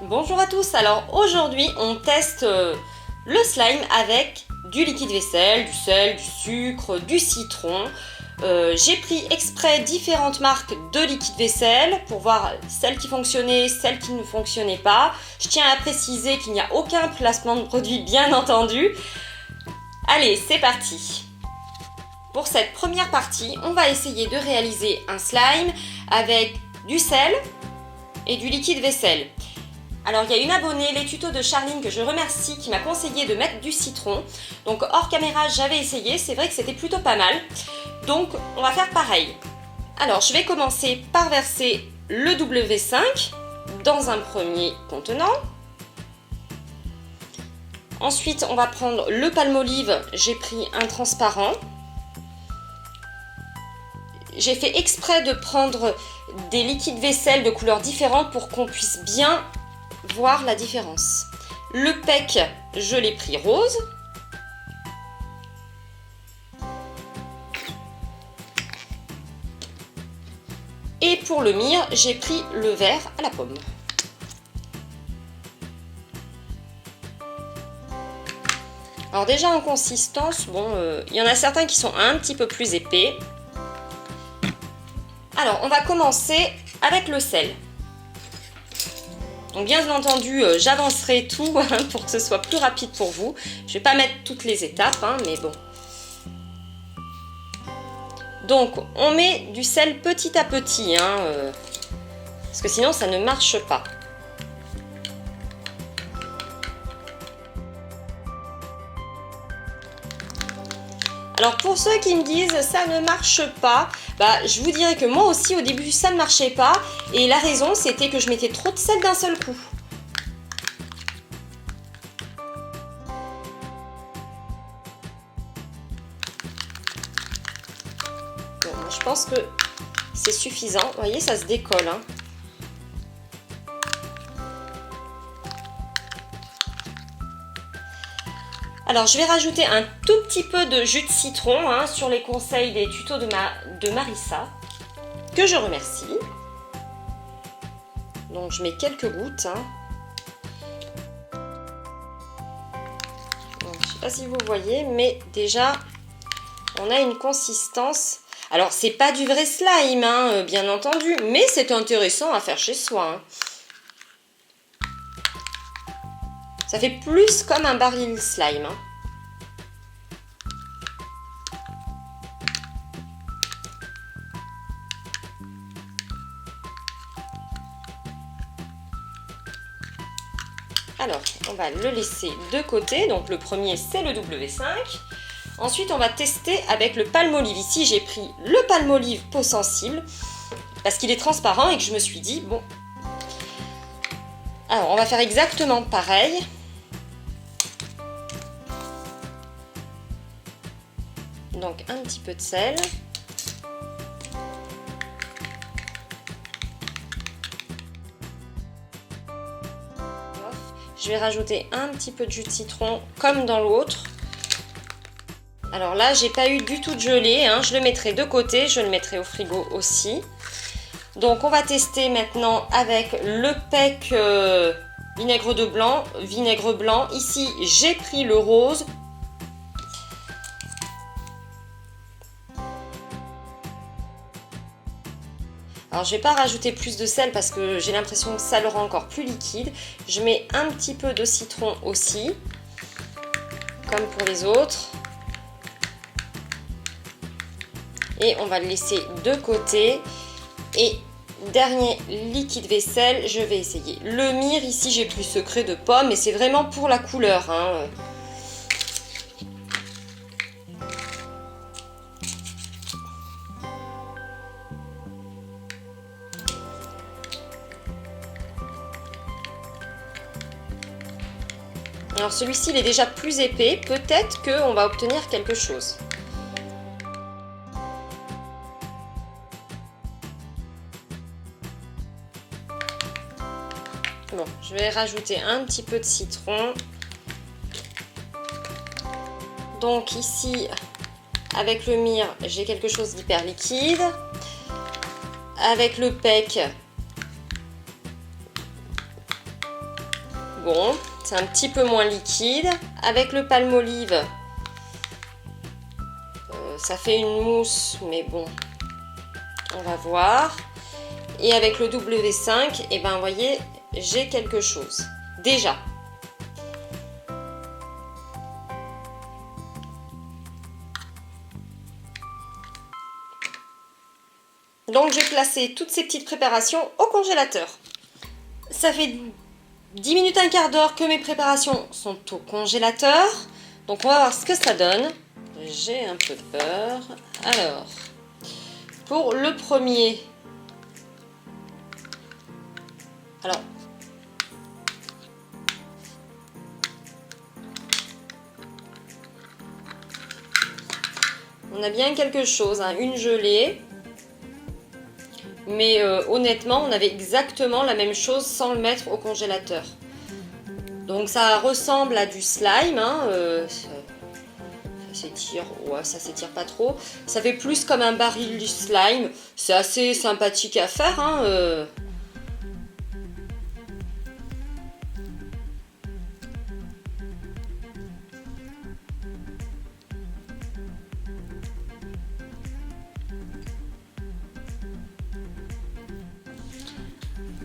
Bonjour à tous, alors aujourd'hui on teste le slime avec du liquide vaisselle, du sel, du sucre, du citron. J'ai pris exprès différentes marques de liquide vaisselle pour voir celles qui fonctionnaient, celles qui ne fonctionnaient pas. Je tiens à préciser qu'il n'y a aucun placement de produit bien entendu. Allez, c'est parti! Pour cette première partie, on va essayer de réaliser un slime avec du sel et du liquide vaisselle. Alors il y a une abonnée, les tutos de Charline, que je remercie, qui m'a conseillé de mettre du citron. Donc hors caméra j'avais essayé, c'est vrai que c'était plutôt pas mal. Donc on va faire pareil. Alors je vais commencer par verser le W5 dans un premier contenant. Ensuite on va prendre le Palmolive, j'ai pris un transparent. J'ai fait exprès de prendre des liquides vaisselle de couleurs différentes pour qu'on puisse bien voir la différence. Le PEC, je l'ai pris rose. Et pour le mire, j'ai pris le vert à la pomme. Alors déjà en consistance, bon, il y en a certains qui sont un petit peu plus épais. Alors on va commencer avec le sel. Donc bien entendu, j'avancerai tout pour que ce soit plus rapide pour vous. Je vais pas mettre toutes les étapes, mais bon. Donc on met du sel petit à petit, parce que sinon ça ne marche pas. Alors pour ceux qui me disent ça ne marche pas, je vous dirais que moi aussi au début ça ne marchait pas, et la raison c'était que je mettais trop de sel d'un seul coup. Bon, je pense que c'est suffisant, vous voyez ça se décolle. Alors je vais rajouter un tout petit peu de jus de citron sur les conseils des tutos de Marissa, que je remercie. Donc je mets quelques gouttes. Donc, je ne sais pas si vous voyez, mais déjà on a une consistance. Alors c'est pas du vrai slime, bien entendu, mais c'est intéressant à faire chez soi. Ça fait plus comme un baril slime. Alors, on va le laisser de côté. Donc le premier, c'est le W5. Ensuite, on va tester avec le Palmolive. Ici, j'ai pris le Palmolive peau sensible parce qu'il est transparent et que je me suis dit, bon. Alors, on va faire exactement pareil. Donc un petit peu de sel. Je vais rajouter un petit peu de jus de citron comme dans l'autre. Alors là, j'ai pas eu du tout de gelée, je le mettrai de côté, je le mettrai au frigo aussi. Donc on va tester maintenant avec le PEC vinaigre blanc. Ici, j'ai pris le rose. Alors je ne vais pas rajouter plus de sel parce que j'ai l'impression que ça le rend encore plus liquide. Je mets un petit peu de citron aussi, comme pour les autres. Et on va le laisser de côté. Et dernier liquide vaisselle, je vais essayer le mire. Ici j'ai pris secret de pomme et c'est vraiment pour la couleur. Alors celui-ci il est déjà plus épais, peut-être qu'on va obtenir quelque chose. Bon, je vais rajouter un petit peu de citron. Donc ici, avec le mire, j'ai quelque chose d'hyper liquide. Avec le PEC, bon, c'est un petit peu moins liquide. Avec le Palmolive, ça fait une mousse, mais bon, on va voir. Et avec le W5, et ben vous voyez, j'ai quelque chose. Déjà. Donc je vais placer toutes ces petites préparations au congélateur. Ça fait 10 minutes, un quart d'heure que mes préparations sont au congélateur. Donc on va voir ce que ça donne. J'ai un peu peur. Alors, pour le premier... Alors, on a bien quelque chose, hein, une gelée. Mais honnêtement, on avait exactement la même chose sans le mettre au congélateur. Donc ça ressemble à du slime, hein, ça s'étire, ouais, ça s'étire pas trop. Ça fait plus comme un baril du slime. C'est assez sympathique à faire, hein.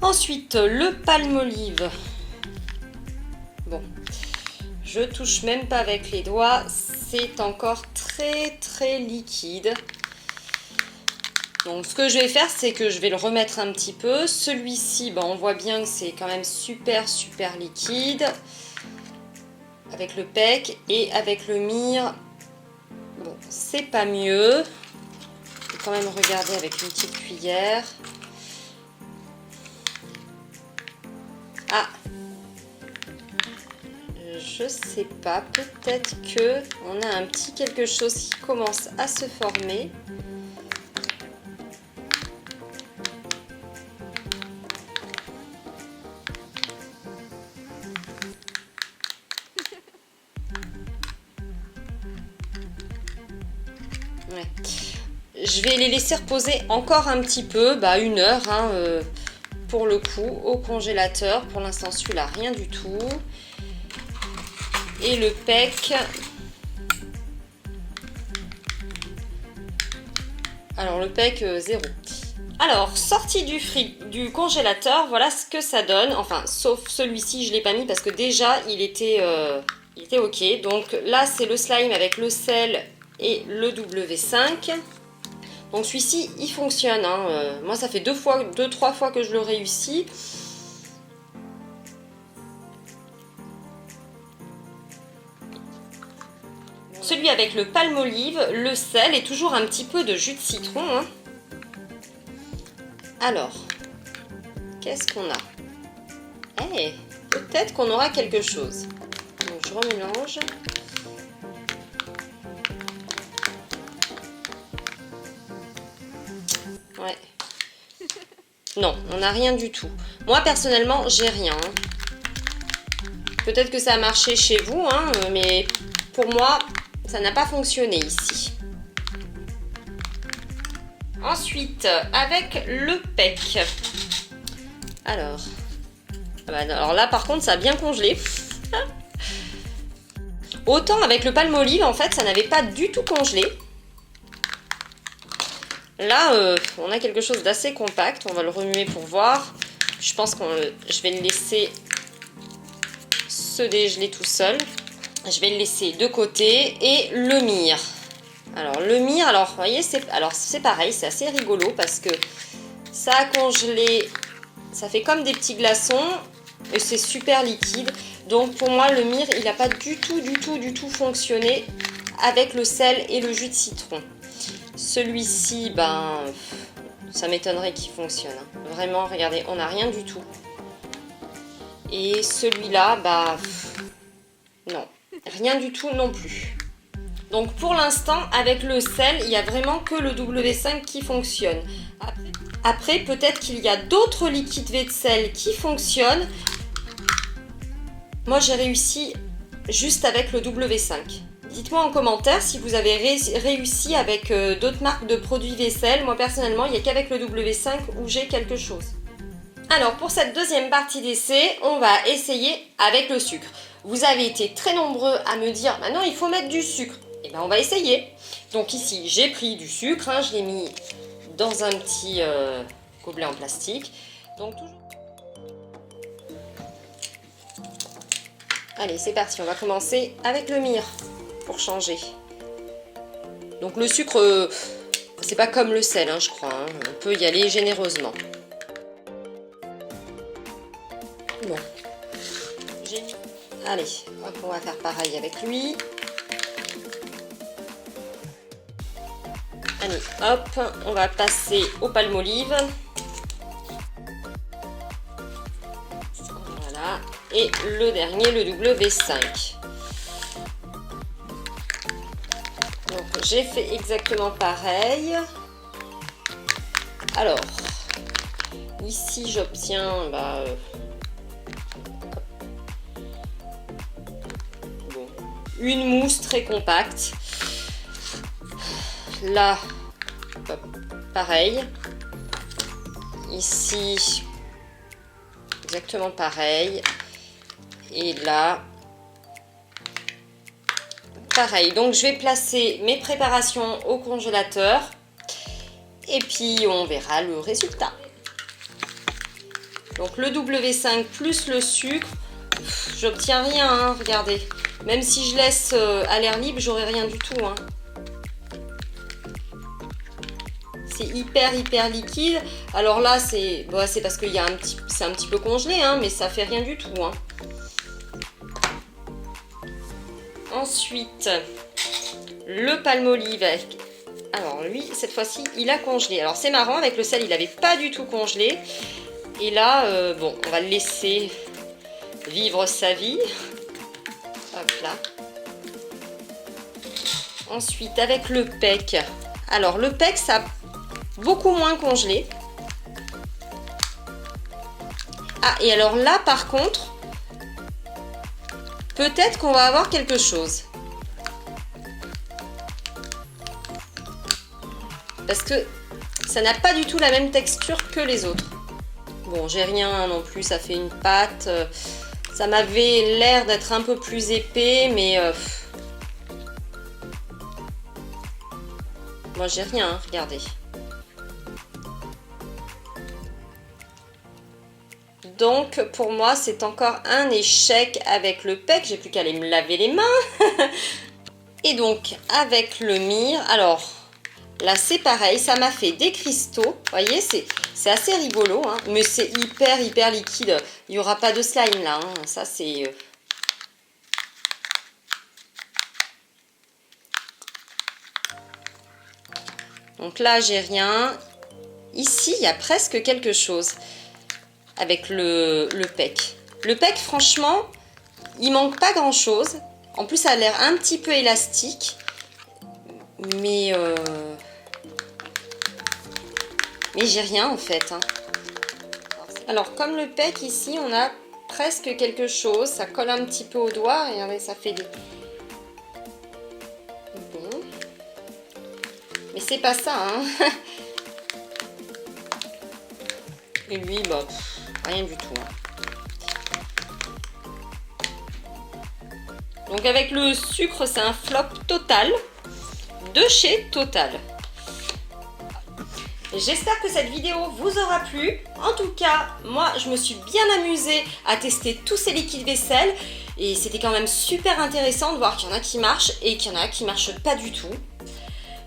Ensuite, le Palmolive. Bon, je touche même pas avec les doigts, c'est encore très liquide. Donc ce que je vais faire, c'est que je vais le remettre un petit peu. Celui-ci, ben, on voit bien que c'est quand même super liquide. Avec le PEC et avec le myrrhe, bon, c'est pas mieux. Je vais quand même regarder avec une petite cuillère. Ah, je sais pas, peut-être que on a un petit quelque chose qui commence à se former. Ouais. Je vais les laisser reposer encore un petit peu, bah 1 heure, hein, pour le coup, au congélateur. Pour l'instant, celui-là, rien du tout. Et le PEC. Alors, le PEC, 0. Alors, sorti du congélateur, voilà ce que ça donne. Enfin, sauf celui-ci, je ne l'ai pas mis parce que déjà, il était OK. Donc là, c'est le slime avec le sel et le W5. Donc celui-ci, il fonctionne, hein. Moi, ça fait 2-3 fois que je le réussis. Celui avec le Palmolive, le sel et toujours un petit peu de jus de citron, hein. Alors, qu'est-ce qu'on a? Eh, peut-être qu'on aura quelque chose. Donc, je remélange. Ouais. Non, on n'a rien du tout. Moi, personnellement, j'ai rien. Peut-être que ça a marché chez vous, hein, mais pour moi, ça n'a pas fonctionné ici. Ensuite, avec le PEC. Alors là, par contre, ça a bien congelé. Autant avec le Palmolive, en fait, ça n'avait pas du tout congelé. Là, on a quelque chose d'assez compact. On va le remuer pour voir. Je pense que je vais le laisser se dégeler tout seul. Je vais le laisser de côté. Et le myrrhe. Alors, le myrrhe, alors, vous voyez, c'est pareil. C'est assez rigolo parce que ça a congelé. Ça fait comme des petits glaçons. Et c'est super liquide. Donc, pour moi, le myrrhe, il n'a pas du tout fonctionné avec le sel et le jus de citron. Celui-ci, ben, ça m'étonnerait qu'il fonctionne. Vraiment, regardez, on n'a rien du tout. Et celui-là, bah, non, rien du tout non plus. Donc pour l'instant, avec le sel, il n'y a vraiment que le W5 qui fonctionne. Après peut-être qu'il y a d'autres liquides vaisselle qui fonctionnent. Moi, j'ai réussi juste avec le W5. Dites-moi en commentaire si vous avez réussi avec d'autres marques de produits vaisselle. Moi, personnellement, il n'y a qu'avec le W5 où j'ai quelque chose. Alors pour cette deuxième partie d'essai, on va essayer avec le sucre. Vous avez été très nombreux à me dire maintenant il faut mettre du sucre. Et bien on va essayer. Donc ici j'ai pris du sucre, je l'ai mis dans un petit gobelet en plastique. Donc toujours. Allez c'est parti, on va commencer avec le myrrhe pour changer. Donc le sucre, c'est pas comme le sel je crois, on peut y aller généreusement. Bon. Allez, hop, on va faire pareil avec lui. Allez, hop, on va passer au palmolive. Voilà. Et le dernier, le W5. Donc, j'ai fait exactement pareil. Alors, ici, j'obtiens... une mousse très compacte. Là, hop, pareil. Ici, exactement pareil. Et là, pareil. Donc, je vais placer mes préparations au congélateur. Et puis, on verra le résultat. Donc, le W5 plus le sucre, j'obtiens rien, regardez. Même si je laisse à l'air libre, j'aurai rien du tout. C'est hyper liquide. Alors là, c'est parce qu'il y a c'est un petit peu congelé, mais ça fait rien du tout. Ensuite, le palmolive. Alors lui, cette fois-ci, il a congelé. Alors c'est marrant, avec le sel, il n'avait pas du tout congelé. Et là, bon, on va le laisser vivre sa vie. Hop là. Ensuite, avec le pec. Alors, le pec, ça a beaucoup moins congelé. Ah, et alors là, par contre, peut-être qu'on va avoir quelque chose. Parce que ça n'a pas du tout la même texture que les autres. Bon, j'ai rien non plus, ça fait une pâte... Ça m'avait l'air d'être un peu plus épais, mais moi j'ai rien, regardez. Donc pour moi c'est encore un échec avec le pec, j'ai plus qu'à aller me laver les mains. Et donc avec le myrrhe, alors là c'est pareil, ça m'a fait des cristaux, vous voyez c'est assez rigolo, mais c'est hyper liquide. Il n'y aura pas de slime là, ça c'est... Donc là j'ai rien. Ici il y a presque quelque chose avec le pec. Le pec franchement, il manque pas grand chose. En plus ça a l'air un petit peu élastique. Mais j'ai rien en fait. Alors comme le pec ici, on a presque quelque chose. Ça colle un petit peu au doigt. Regardez, ça fait des... Bon. Mais c'est pas ça. Et lui, rien du tout. Donc avec le sucre, c'est un flop total. De chez Total. J'espère que cette vidéo vous aura plu. En tout cas, moi je me suis bien amusée à tester tous ces liquides vaisselle et c'était quand même super intéressant de voir qu'il y en a qui marchent et qu'il y en a qui marchent pas du tout.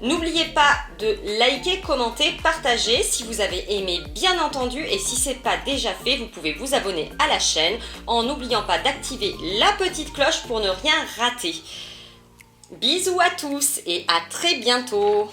N'oubliez pas de liker, commenter, partager si vous avez aimé bien entendu, et si ce n'est pas déjà fait, vous pouvez vous abonner à la chaîne en n'oubliant pas d'activer la petite cloche pour ne rien rater. Bisous à tous et à très bientôt!